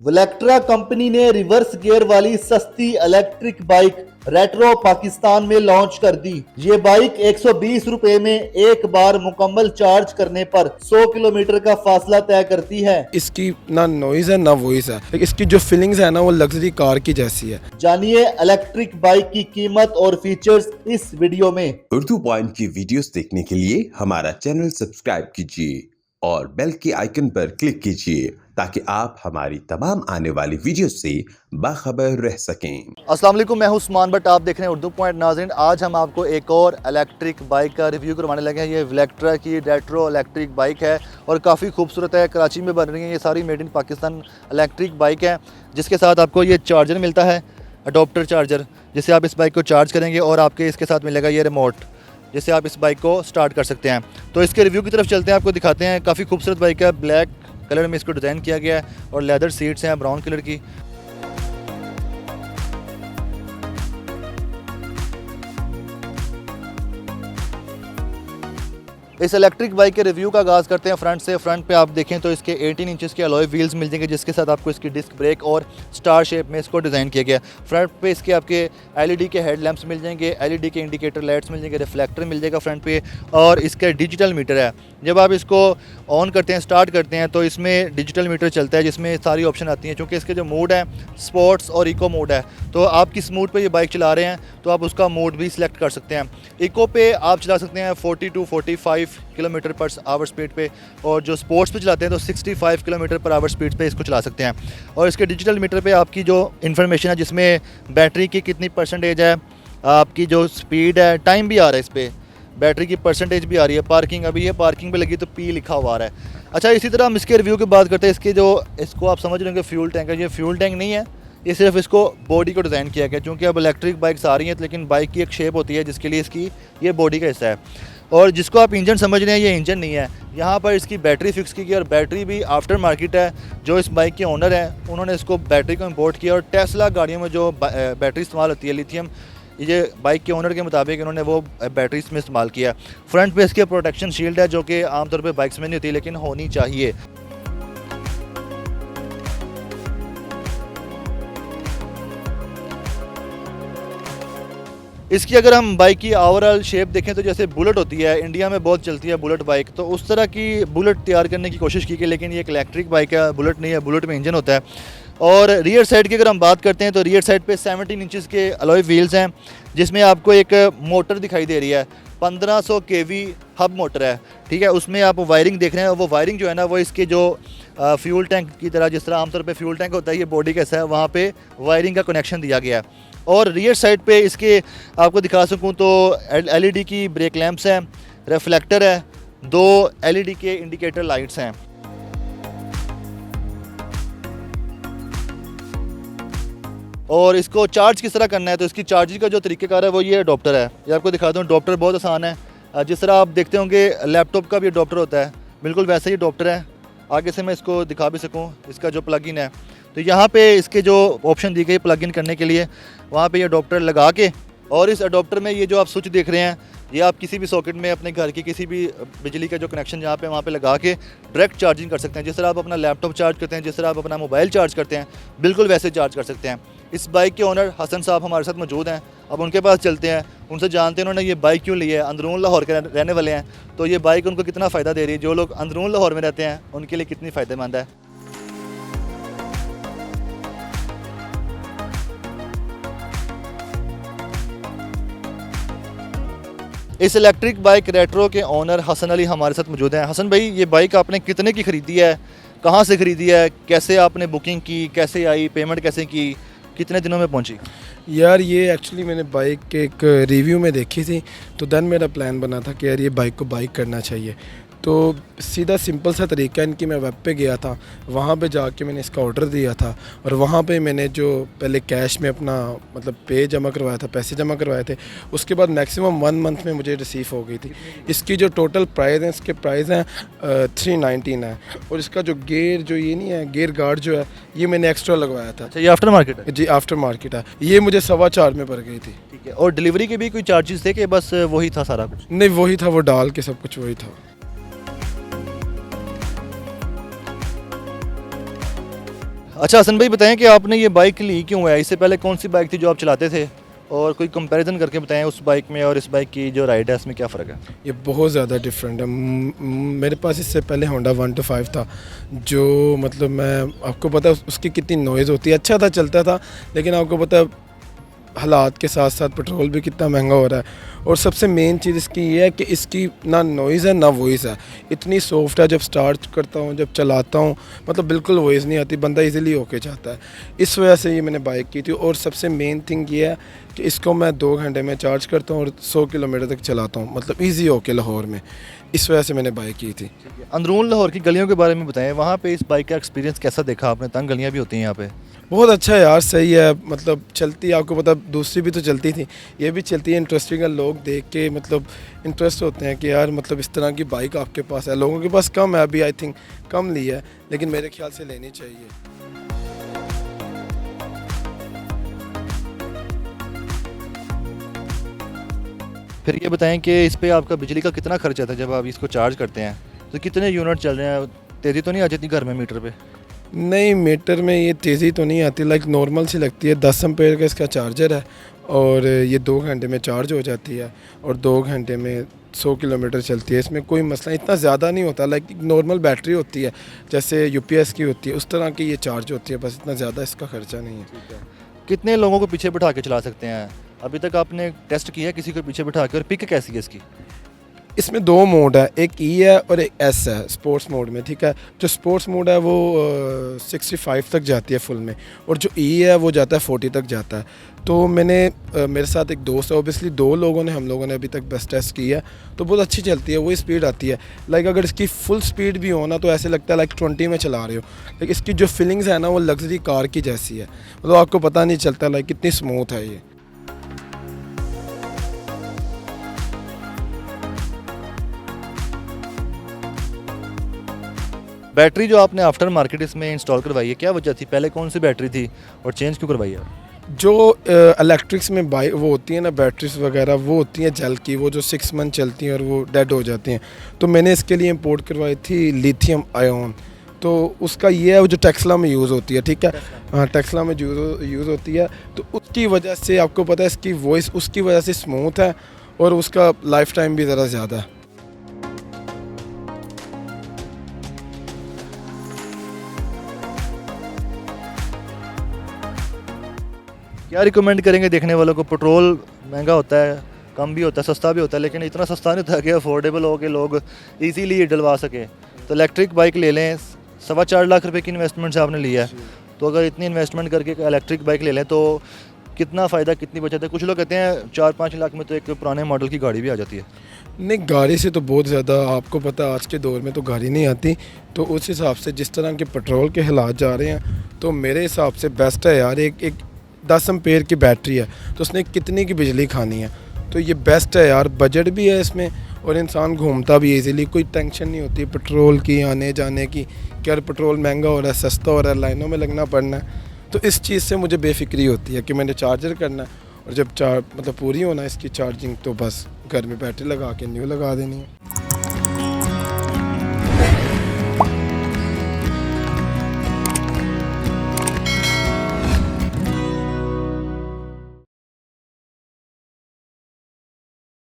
वलेक्ट्रा company ने reverse gear वाली सस्ती इलेक्ट्रिक बाइक रेट्रो पाकिस्तान में लॉन्च कर दी। ये बाइक 120 रुपए में एक बार मुकम्मल चार्ज करने पर 100 किलोमीटर का फासला तय करती है। इसकी ना नॉइज़ है ना वॉइस है, लेकिन इसकी जो फीलिंग्स है ना वो लग्जरी कार की जैसी है। जानिए इलेक्ट्रिक बाइक की कीमत और फीचर्स इस वीडियो में। उर्दू पॉइंट की वीडियोस देखने के लिए हमारा चैनल सब्सक्राइब कीजिए और बेल के आइकन पर क्लिक कीजिए ताकि आप हमारी तमाम आने वाली वीडियो से बाखबर रह सकें। अस्सलाम वालेकुम, मैं हूं उस्मान बट, आप देख रहे हैं उर्दू पॉइंट। नाज़रीन, आज हम आपको एक और इलेक्ट्रिक बाइक का रिव्यू करवाने लगे हैं। ये वलेक्ट्रा की रेट्रो इलेक्ट्रिक बाइक है और काफ़ी खूबसूरत है। कराची में बन रही है ये सारी, made in Pakistan electric bike है, जिसके साथ आपको ये चार्जर मिलता है, अडोप्टर चार्जर, जिससे आप इस बाइक को चार्ज करेंगे और आपके इसके साथ मिलेगा ये रिमोट, जिससे आप इस बाइक को स्टार्ट कर सकते हैं। तो इसके रिव्यू की तरफ चलते हैं, आपको दिखाते हैं। काफ़ी खूबसूरत बाइक है, ब्लैक कलर में इसको डिज़ाइन किया गया है और लेदर सीट्स हैं ब्राउन कलर की। इस इलेक्ट्रिक बाइक के रिव्यू का आगाज़ करते हैं फ्रंट से। फ्रंट पे आप देखें तो इसके 18 इंचेस के अलॉय व्हील्स मिल जाएंगे, जिसके साथ आपको इसकी डिस्क ब्रेक और स्टार शेप में इसको डिज़ाइन किया गया। फ्रंट पे इसके आपके एलईडी के हेड लैंप्स मिल जाएंगे, एलईडी के इंडिकेटर लाइट्स मिल जाएंगे, रिफ्लेक्टर मिल जाएगा फ्रंट पे, और इसका डिजिटल मीटर है। जब आप इसको ऑन करते हैं, स्टार्ट करते हैं, तो इसमें डिजिटल मीटर चलता है, जिसमें सारी ऑप्शन आती हैं। चूँकि इसके जो मोड है स्पोर्ट्स और इको मोड है, तो आप किस मोड पर ये बाइक चला रहे हैं तो आप उसका मोड भी सिलेक्ट कर सकते हैं। इको पे आप चला सकते हैं 40 to 45 kilometre per hour speed पे, और जो स्पोर्ट्स पे चलाते हैं तो 65 किलोमीटर पर आवर स्पीड पे इसको चला सकते हैं। और इसके डिजिटल मीटर पे आपकी जो इन्फॉर्मेशन है, जिसमें बैटरी की कितनी परसेंटेज है, आपकी जो स्पीड है, टाइम भी आ रहा है, इस पर बैटरी की परसेंटेज भी आ रही है। पार्किंग अभी है, पार्किंग पे लगी तो पी लिखा हुआ आ रहा है। अच्छा, इसी तरह हम इसके रिव्यू की बात करते हैं। इसके जो इसको आप समझ रहे होंगे फ्यूल टैंक है, ये फ्यूल टैंक नहीं है, ये सिर्फ इसको बॉडी को डिज़ाइन किया गया। क्योंकि अब इलेक्ट्रिक बाइक्स आ रही हैं, लेकिन बाइक की एक शेप होती है जिसके लिए इसकी ये बॉडी का हिस्सा है। और जिसको आप इंजन समझ रहे हैं, ये इंजन नहीं है। यहाँ पर इसकी बैटरी फिक्स की गई और बैटरी भी आफ्टर मार्केट है। जो इस बाइक के ओनर हैं उन्होंने इसको बैटरी को इंपोर्ट किया, और टेस्ला गाड़ियों में जो बैटरी इस्तेमाल होती है लिथियम, ये बाइक के ओनर के मुताबिक इन्होंने वो बैटरी इसमें इस्तेमाल किया। फ्रंट पे इसके प्रोटेक्शन शील्ड है, जो कि आमतौर पर बाइक्स में नहीं होती, लेकिन होनी चाहिए। इसकी अगर हम बाइक की ओवरऑल शेप देखें तो जैसे बुलेट होती है, इंडिया में बहुत चलती है बुलेट बाइक, तो उस तरह की बुलेट तैयार करने की कोशिश की गई। लेकिन ये एक इलेक्ट्रिक बाइक है, बुलेट नहीं है, बुलेट में इंजन होता है। और रियर साइड की अगर हम बात करते हैं तो रियर साइड पे 17 इंचेस के अलॉय व्हील्स हैं, जिसमें आपको एक मोटर दिखाई दे रही है। 1500 kV हब मोटर है, ठीक है। उसमें आप वायरिंग देख रहे हैं, वो वायरिंग जो है ना, वो इसके जो फ्यूल टैंक की तरह, जिस तरह आमतौर पे फ्यूल टैंक होता है, ये बॉडी का हिस्सा है, वहाँ पे वायरिंग का कनेक्शन दिया गया है। और रियर साइड पे इसके आपको दिखा सकूँ तो एलईडी की ब्रेक लैंप्स हैं, रिफ्लेक्टर है, 2 एलईडी के इंडिकेटर लाइट्स हैं। और इसको चार्ज किस तरह करना है, तो इसकी चार्जिंग का जो तरीक़ेकार है वो ये अडोप्टर है। ये आपको दिखाता हूँ, अडोप्टर बहुत आसान है। जिस तरह आप देखते होंगे लैपटॉप का भी अडोप्टर होता है, बिल्कुल वैसे ही अडोप्टर है। आगे से मैं इसको दिखा भी सकूँ, इसका जो प्लग इन है, तो यहाँ पे इसके जो ऑप्शन दी गई प्लग इन करने के लिए, वहाँ पे ये अडोप्टर लगा के, और इस अडोप्टर में ये जो आप स्विच देख रहे हैं, ये आप किसी भी सॉकेट में अपने घर की किसी भी बिजली का जो कनेक्शन जहाँ पे वहाँ पे लगा के डायरेक्ट चार्जिंग कर सकते हैं। जिस तरह आप अपना लैपटॉप चार्ज करते हैं, जिस तरह आप अपना मोबाइल चार्ज करते हैं, बिल्कुल वैसे चार्ज कर सकते हैं। इस बाइक के ओनर हसन साहब हमारे साथ मौजूद हैं। अब उनके पास चलते हैं, उनसे जानते हैं उन्होंने ये बाइक क्यों ली है। अंदरून लाहौर के रहने वाले हैं, तो ये बाइक उनको कितना फ़ायदा दे रही है। जो लोग अंदरून लाहौर में रहते हैं उनके लिए कितनी फ़ायदेमंद है। इस इलेक्ट्रिक बाइक रेट्रो के ओनर हसन अली हमारे साथ मौजूद हैं। हसन भाई, ये बाइक आपने कितने की ख़रीदी है, कहाँ से ख़रीदी है, कैसे आपने बुकिंग की, कैसे आई, पेमेंट कैसे की, कितने दिनों में पहुंची? यार ये एक्चुअली मैंने बाइक के एक रिव्यू में देखी थी, तो देन मेरा प्लान बना था कि यार ये बाइक को बाइक करना चाहिए। तो सीधा सिंपल सा तरीका इनकी, मैं वेब पे गया था, वहाँ पे जाके मैंने इसका ऑर्डर दिया था, और वहाँ पे मैंने जो पहले कैश में अपना मतलब पे जमा करवाया था, पैसे जमा करवाए थे, उसके बाद मैक्सिमम 1 मंथ में मुझे रिसीव हो गई थी। इसकी जो टोटल प्राइस है, इसके प्राइस हैं 319 है। और इसका जो गेयर जो ये नहीं है, गेयर गार्ड जो है, ये मैंने एक्स्ट्रा लगवाया था। अच्छा, ये आफ्टर मार्केट है? जी आफ्टर मार्केट है। ये मुझे 4.25 में पड़ गई थी। ठीक है। और डिलीवरी के भी कोई चार्जेस थे कि बस वही था सारा कुछ? नहीं, वही था, वो डाल के सब कुछ वही था। अच्छा हसन भाई बताएं कि आपने ये बाइक ली क्यों है, इससे पहले कौन सी बाइक थी जो आप चलाते थे, और कोई कंपैरिजन करके बताएं उस बाइक में और इस बाइक की जो राइड है इसमें क्या फ़र्क है। ये बहुत ज़्यादा डिफरेंट है। मेरे पास इससे पहले होंडा 125 था, जो मतलब मैं आपको पता है उसकी कितनी नॉइज़ होती है। अच्छा था, चलता था, लेकिन आपको पता है हालात के साथ साथ पेट्रोल भी कितना महंगा हो रहा है। और सबसे मेन चीज़ इसकी ये है कि इसकी ना नॉइज़ है ना वॉइस है। इतनी सॉफ्ट है, जब स्टार्ट करता हूँ जब चलाता हूँ मतलब बिल्कुल वॉइस नहीं आती, बंदा इजीली होके जाता है। इस वजह से ये मैंने बाइक की थी। और सबसे मेन थिंग ये है कि इसको मैं 2 घंटे में चार्ज करता हूँ और 100 किलोमीटर तक चलाता हूँ, मतलब ईजी होके लाहौर में। इस वजह से मैंने बाइक की थी। अंदरून लाहौर की गलियों के बारे में बताएं, वहाँ पे इस बाइक का एक्सपीरियंस कैसा देखा आपने, तंग गलियाँ भी होती हैं यहाँ पे। बहुत अच्छा है यार, सही है, मतलब चलती है। आपको पता दूसरी भी तो चलती थी, ये भी चलती है। इंटरेस्टिंग है, लोग देख के मतलब इंटरेस्ट होते हैं कि यार मतलब इस तरह की बाइक आपके पास है। लोगों के पास कम है अभी, आई थिंक कम ली है, लेकिन मेरे ख्याल से लेनी चाहिए। फिर ये बताएं कि इस पे आपका बिजली का कितना खर्च आता है जब आप इसको चार्ज करते हैं, तो कितने यूनिट चल रहे हैं, तेज़ी तो नहीं आ जाती घर में मीटर पे। नहीं, मीटर में ये तेज़ी तो नहीं आती, लाइक नॉर्मल सी लगती है। 10 एम्पेयर का इसका चार्जर है और ये 2 घंटे में चार्ज हो जाती है और 2 घंटे में 100 किलोमीटर चलती है। इसमें कोई मसला इतना ज़्यादा नहीं होता, लाइक नॉर्मल बैटरी होती है जैसे यूपीएस की होती है, उस तरह की ये चार्ज होती है, बस इतना ज़्यादा इसका खर्चा नहीं है। कितने लोगों को पीछे बिठा के चला सकते हैं, अभी तक आपने टेस्ट किया है किसी को पीछे बिठा के, और पिक कैसी है इसकी। इसमें 2 मोड है, एक ई है और एक एस है स्पोर्ट्स मोड में, ठीक है। जो स्पोर्ट्स मोड है वो 65 तक जाती है फुल में, और जो ई है वो जाता है 40 तक जाता है। तो मेरे साथ एक दोस्त है, ओबियसली 2 लोगों ने, हम लोगों ने अभी तक बेस्ट टेस्ट की है, तो बहुत अच्छी चलती है, वही स्पीड आती है। लाइक अगर इसकी फुल स्पीड भी हो ना तो ऐसे लगता है लाइक 20 में चला रहे हो। लेकिन इसकी जो फीलिंग्स है ना वो लग्जरी कार की जैसी है, मतलब आपको पता नहीं चलता लाइक कितनी स्मूथ है ये। बैटरी जो आपने आफ्टर मार्केट इसमें इंस्टॉल करवाई है, क्या वजह थी, पहले कौन सी बैटरी थी और चेंज क्यों करवाई है। जो इलेक्ट्रिक्स में बाइक वो होती है ना बैटरीज वगैरह, वो होती हैं जेल की, वो जो 6 मंथ चलती हैं और वो डेड हो जाती हैं। तो मैंने इसके लिए इंपोर्ट करवाई थी लिथियम आयन। तो उसका ये है वो जो टेस्ला में यूज़ होती है, ठीक है। हाँ, टेस्ला में यूज़ होती है, तो उसकी वजह से आपको पता है इसकी वॉइस उसकी वजह से स्मूथ है और उसका लाइफ टाइम भी ज़रा ज़्यादा है। क्या रिकमेंड करेंगे देखने वालों को। पेट्रोल महंगा होता है, कम भी होता है, सस्ता भी होता है, लेकिन इतना सस्ता नहीं होता कि अफोर्डेबल हो के लोग इजीली डलवा सके। तो इलेक्ट्रिक बाइक ले लें, 4.25 लाख रुपए की इन्वेस्टमेंट से आपने लिया है, तो अगर इतनी इन्वेस्टमेंट करके इलेक्ट्रिक बाइक ले लें तो कितना फ़ायदा, कितनी बचत है। कुछ लोग कहते हैं 4-5 लाख में तो एक पुराने मॉडल की गाड़ी भी आ जाती है। नहीं, गाड़ी से तो बहुत ज़्यादा, आपको पता है आज के दौर में तो गाड़ी नहीं आती। तो उस हिसाब से जिस तरह के पेट्रोल के हालात जा रहे हैं, तो मेरे हिसाब से बेस्ट है यार। एक 10 एम्पेयर की बैटरी है तो उसने कितनी की बिजली खानी है, तो ये बेस्ट है यार। बजट भी है इसमें और इंसान घूमता भी इजीली, कोई टेंशन नहीं होती पेट्रोल की आने जाने की कि यार पेट्रोल महंगा हो रहा है, सस्ता हो रहा है, लाइनों में लगना पड़ना है। तो इस चीज़ से मुझे बेफिक्री होती है कि मैंने चार्जर करना है और जब मतलब पूरी होना है इसकी चार्जिंग, तो बस घर में बैटरी लगा के न्यू लगा देनी है।